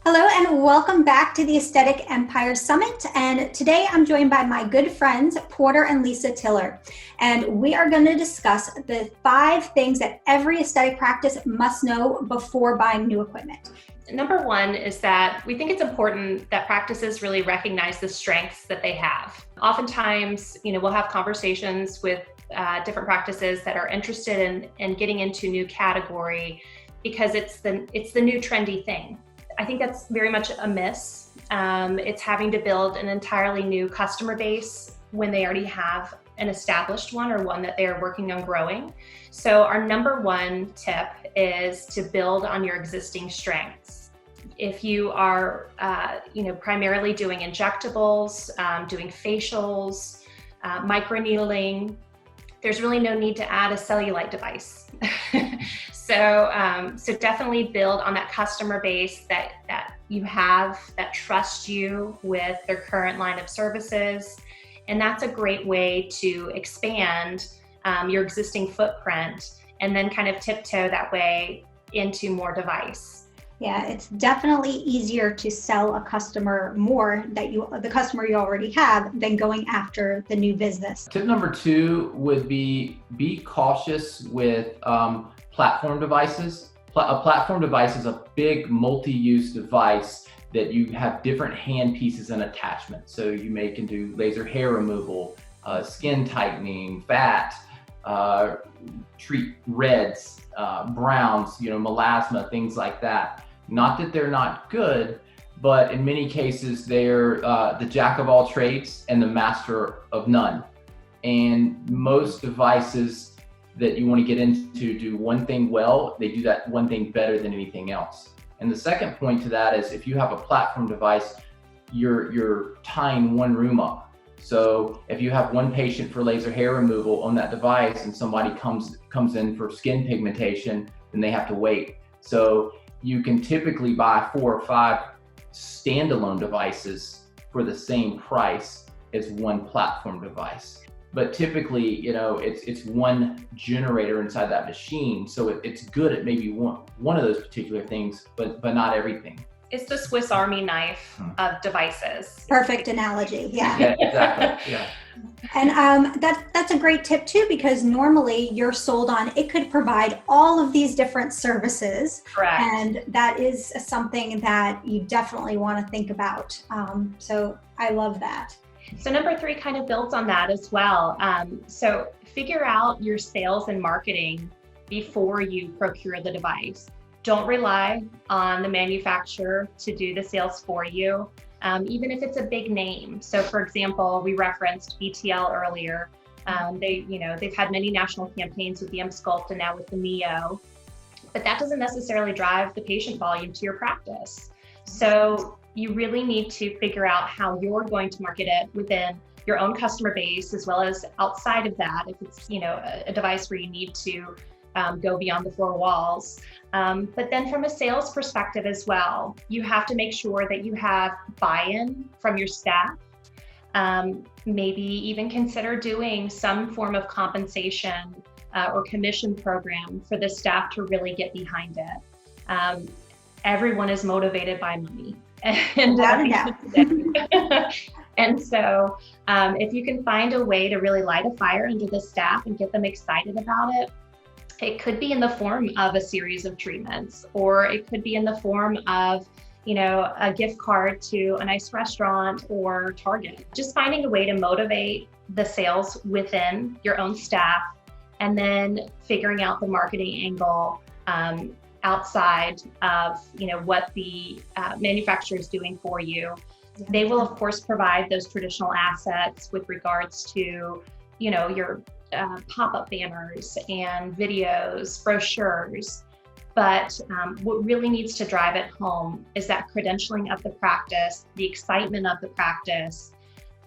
Hello and welcome back to the Aesthetic Empire Summit. And today I'm joined by my good friends, Porter and Lisa Tiller. And we are going to discuss the 5 things that every aesthetic practice must know before buying new equipment. Number one is that we think it's important that practices really recognize the strengths that they have. Oftentimes, we'll have conversations with different practices that are interested in getting into new category because it's the new trendy thing. I think that's very much a miss. It's having to build an entirely new customer base when they already have an established one or one that they are working on growing. So our number one tip is to build on your existing strengths. If you are, primarily doing injectables, doing facials, microneedling, there's really no need to add a cellulite device. So definitely build on that customer base that you have that trust you with their current line of services. And that's a great way to expand your existing footprint and then kind of tiptoe that way into more device. Yeah, it's definitely easier to sell a customer more the customer you already have than going after the new business. Tip number 2 would be cautious with platform devices. A platform device is a big multi-use device that you have different hand pieces and attachments. So you can do laser hair removal, skin tightening, fat, treat reds, browns, melasma, things like that. Not that they're not good, but in many cases they're the jack of all trades and the master of none. And most devices that you want to get into do one thing well, they do that one thing better than anything else. And the second point to that is if you have a platform device, you're tying one room up. So if you have one patient for laser hair removal on that device and somebody comes in for skin pigmentation, then they have to wait. So you can typically buy 4 or 5 standalone devices for the same price as one platform device. But typically, it's one generator inside that machine. So it's good at maybe one of those particular things, but not everything. It's the Swiss Army knife of devices. Perfect analogy. Yeah. Yeah, exactly. Yeah. And that's a great tip too, because normally you're sold on it could provide all of these different services. Correct. And that is something that you definitely want to think about. So I love that. So number 3 kind of builds on that as well. So figure out your sales and marketing before you procure the device. Don't rely on the manufacturer to do the sales for you, even if it's a big name. So for example, we referenced BTL earlier. They've had many national campaigns with the M-Sculpt and now with the Neo, but that doesn't necessarily drive the patient volume to your practice. So you really need to figure out how you're going to market it within your own customer base, as well as outside of that, if it's a device where you need to go beyond the 4 walls. But then from a sales perspective as well, you have to make sure that you have buy-in from your staff. Maybe even consider doing some form of compensation or commission program for the staff to really get behind it. Everyone is motivated by money. And so if you can find a way to really light a fire under the staff and get them excited about it, it could be in the form of a series of treatments, or it could be in the form of, a gift card to a nice restaurant or Target. Just finding a way to motivate the sales within your own staff, and then figuring out the marketing angle outside of what the manufacturer is doing for you. They will of course provide those traditional assets with regards to your pop-up banners and videos, brochures. But what really needs to drive it home is that credentialing of the practice, the excitement of the practice,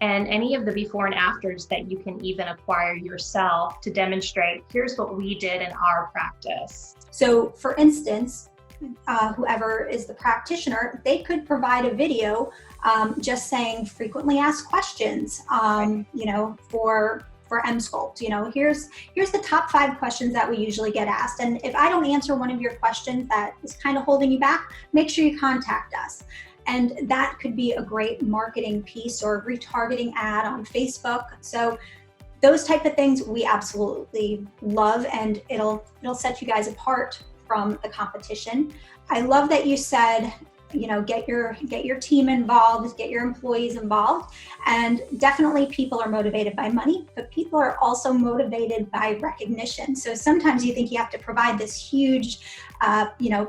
and any of the before and afters that you can even acquire yourself to demonstrate, here's what we did in our practice. So for instance, whoever is the practitioner, they could provide a video just saying frequently asked questions, for for Emsculpt. Here's the top 5 questions that we usually get asked. And if I don't answer one of your questions that is kind of holding you back, make sure you contact us. And that could be a great marketing piece or retargeting ad on Facebook. So those type of things we absolutely love, and it'll set you guys apart from the competition. I love that you said, get your team involved, get your employees involved. And definitely people are motivated by money, but people are also motivated by recognition. So sometimes you think you have to provide this huge,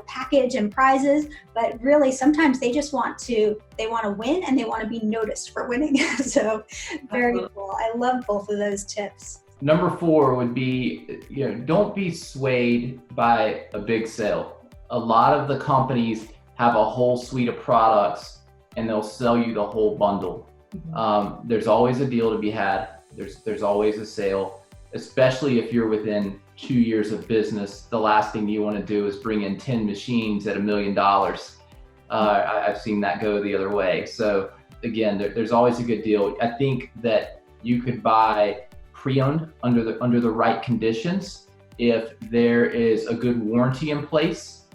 package and prizes, but really sometimes they just want to win, and they want to be noticed for winning. So very cool. I love both of those tips. Number 4 would be, don't be swayed by a big sale. A lot of the companies have a whole suite of products and they'll sell you the whole bundle. There's always a deal to be had. There's always a sale, especially if you're within 2 years of business. The last thing you want to do is bring in 10 machines at $1 million. I've seen that go the other way. So again, there's always a good deal. I think that you could buy pre-owned under the right conditions if there is a good warranty in place,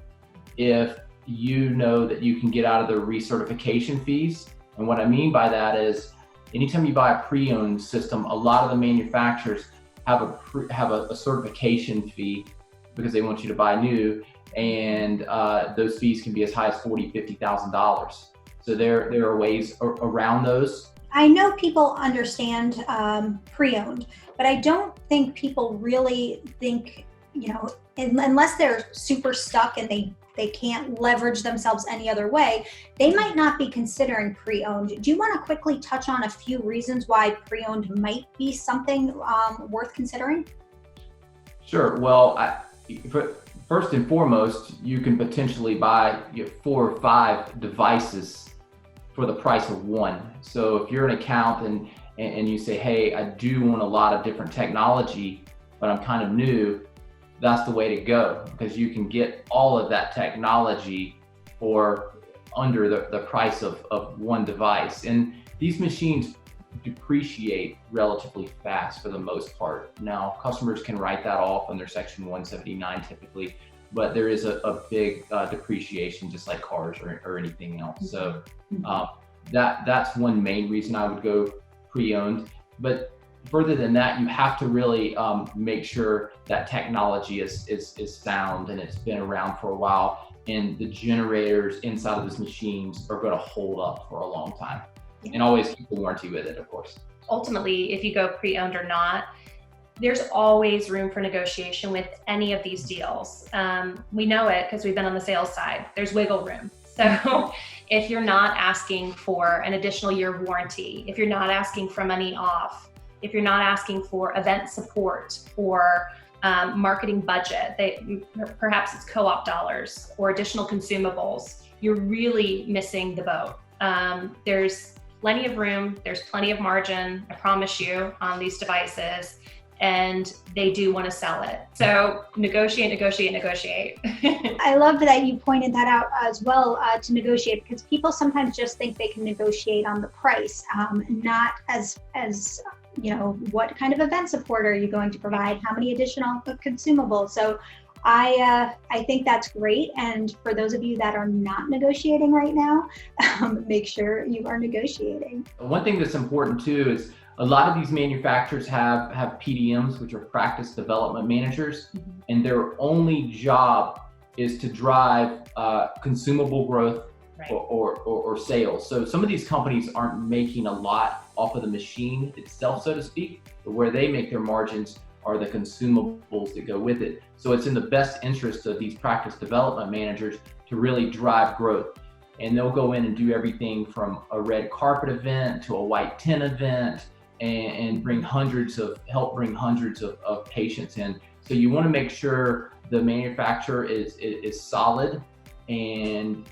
if you know that you can get out of the recertification fees. And what I mean by that is, anytime you buy a pre-owned system, a lot of the manufacturers have a certification fee because they want you to buy new, and those fees can be as high as $40,000-$50,000. So there are ways around those. I know people understand pre-owned, but I don't think people really think, unless they're super stuck and they can't leverage themselves any other way, they might not be considering pre-owned. Do you want to quickly touch on a few reasons why pre-owned might be something worth considering? Sure. Well, first and foremost, you can potentially buy 4 or 5 devices for the price of one. So if you're an account and you say, hey, I do want a lot of different technology, but I'm kind of new, that's the way to go, because you can get all of that technology for under the price of one device. And these machines depreciate relatively fast for the most part. Now, customers can write that off on their Section 179 typically, but there is a big depreciation, just like cars or anything else. So that's one main reason I would go pre-owned. But further than that, you have to really make sure that technology is sound and it's been around for a while, and the generators inside of those machines are going to hold up for a long time, and always keep the warranty with it, of course. Ultimately, if you go pre-owned or not, there's always room for negotiation with any of these deals. We know it because we've been on the sales side. There's wiggle room. So if you're not asking for an additional year of warranty, if you're not asking for money off, if you're not asking for event support or marketing budget, perhaps it's co-op dollars or additional consumables, you're really missing the boat. There's plenty of room, there's plenty of margin, I promise you, on these devices, and they do want to sell it. So negotiate. I love that you pointed that out as well, to negotiate, because people sometimes just think they can negotiate on the price, not as what kind of event support are you going to provide? How many additional consumables? So I think that's great. And for those of you that are not negotiating right now, make sure you are negotiating. One thing that's important too is a lot of these manufacturers have PDMs, which are practice development managers, and their only job is to drive consumable growth or sales. So some of these companies aren't making a lot off of the machine itself, so to speak, but where they make their margins are the consumables that go with it. So it's in the best interest of these practice development managers to really drive growth. And they'll go in and do everything from a red carpet event to a white tent event, and help bring hundreds of patients in. So you want to make sure the manufacturer is solid, and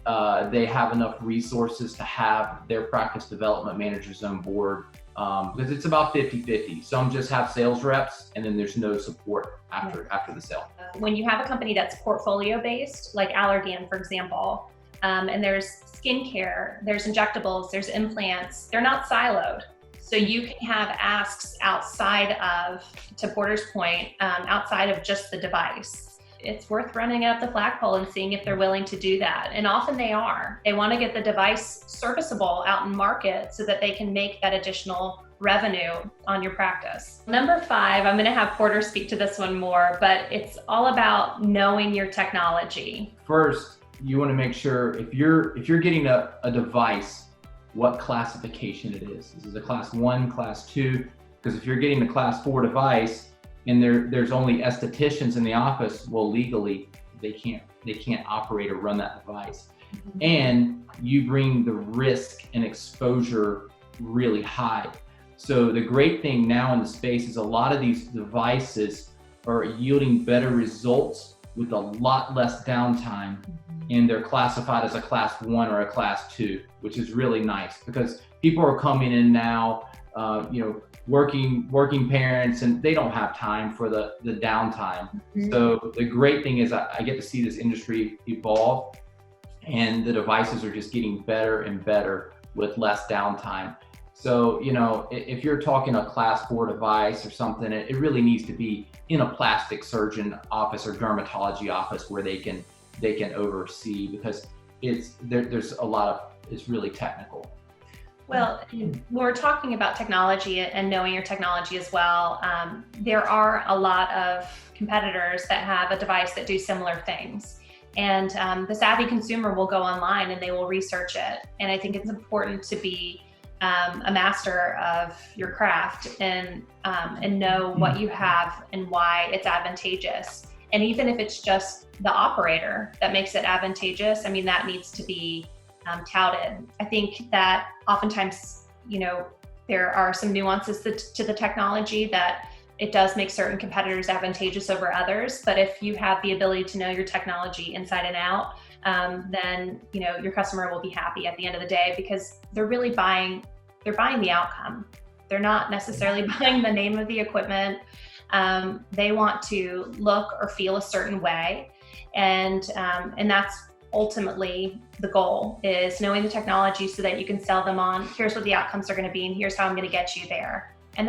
they have enough resources to have their practice development managers on board, because it's about 50-50. Some just have sales reps, and then there's no support after the sale. When you have a company that's portfolio based, like Allergan, for example, and there's skincare, there's injectables, there's implants, they're not siloed. So you can have asks outside of, to Porter's point, outside of just the device. It's worth running up the flagpole and seeing if they're willing to do that. And often they are. They want to get the device serviceable out in market so that they can make that additional revenue on your practice. Number 5, I'm going to have Porter speak to this one more, but it's all about knowing your technology. First, you want to make sure if you're getting a device, what classification it is. This is a class 1, class 2, because if you're getting a class 4 device, and there's only estheticians in the office, well, legally, they can't operate or run that device. Mm-hmm. And you bring the risk and exposure really high. So the great thing now in the space is a lot of these devices are yielding better results with a lot less downtime. Mm-hmm. And they're classified as a class 1 or a class 2, which is really nice because people are coming in now, working parents, and they don't have time for the downtime. Mm-hmm. So the great thing is I get to see this industry evolve, and the devices are just getting better and better with less downtime. So, if you're talking a class 4 device or something, it really needs to be in a plastic surgeon office or dermatology office where they can oversee, because there's a lot of, it's really technical. Well, when we're talking about technology and knowing your technology as well, there are a lot of competitors that have a device that do similar things. And the savvy consumer will go online and they will research it. And I think it's important to be a master of your craft and know what you have and why it's advantageous. And even if it's just the operator that makes it advantageous, that needs to be touted. I think that oftentimes, there are some nuances to the technology that it does make certain competitors advantageous over others. But if you have the ability to know your technology inside and out, then your customer will be happy at the end of the day, because they're really buying the outcome. They're not necessarily buying the name of the equipment. They want to look or feel a certain way, and that's ultimately the goal, is knowing the technology so that you can sell them on, here's what the outcomes are going to be, and here's how I'm going to get you there. And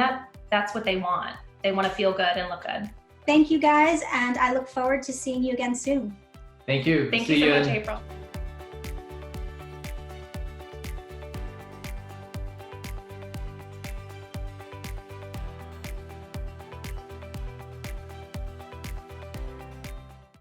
that's what they want. They want to feel good and look good. Thank you guys, and I look forward to seeing you again soon. Thank you. Thank you so much, April.